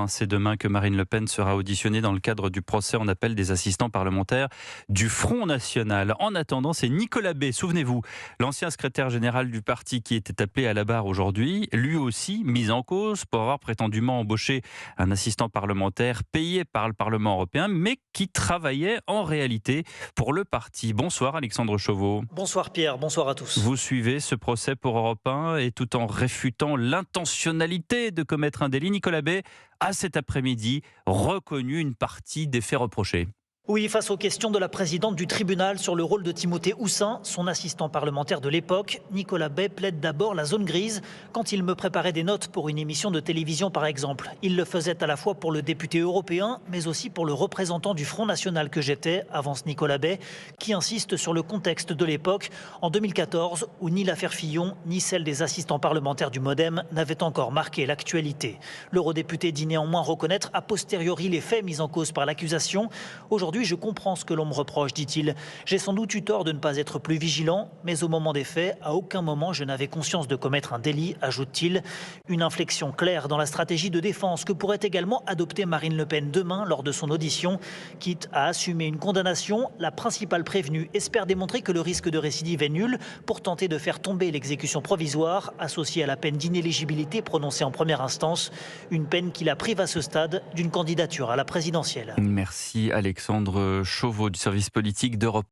C'est demain que Marine Le Pen sera auditionnée dans le cadre du procès en appel des assistants parlementaires du Front National. En attendant, c'est Nicolas B, souvenez-vous, l'ancien secrétaire général du parti qui était appelé à la barre aujourd'hui, lui aussi mis en cause pour avoir prétendument embauché un assistant parlementaire payé par le Parlement européen, mais qui travaillait en réalité pour le parti. Bonsoir Alexandre Chauveau. Bonsoir Pierre, bonsoir à tous. Vous suivez ce procès pour Europe 1 et tout en réfutant l'intentionnalité de commettre un délit, Nicolas B a cet après-midi reconnu une partie des faits reprochés. Oui, face aux questions de la présidente du tribunal sur le rôle de Timothée Houssin, son assistant parlementaire de l'époque, Nicolas Bay plaide d'abord la zone grise quand il me préparait des notes pour une émission de télévision par exemple. Il le faisait à la fois pour le député européen, mais aussi pour le représentant du Front National que j'étais, avance Nicolas Bay, qui insiste sur le contexte de l'époque, en 2014, où ni l'affaire Fillon, ni celle des assistants parlementaires du Modem n'avaient encore marqué l'actualité. L'eurodéputé dit néanmoins reconnaître a posteriori les faits mis en cause par l'accusation. Aujourd'hui, je comprends ce que l'on me reproche, dit-il. J'ai sans doute eu tort de ne pas être plus vigilant, mais au moment des faits, à aucun moment je n'avais conscience de commettre un délit, ajoute-t-il. Une inflexion claire dans la stratégie de défense que pourrait également adopter Marine Le Pen demain lors de son audition. Quitte à assumer une condamnation, la principale prévenue espère démontrer que le risque de récidive est nul pour tenter de faire tomber l'exécution provisoire associée à la peine d'inéligibilité prononcée en première instance. Une peine qui la prive à ce stade d'une candidature à la présidentielle. Merci Alexandre Chauveau du service politique d'Europe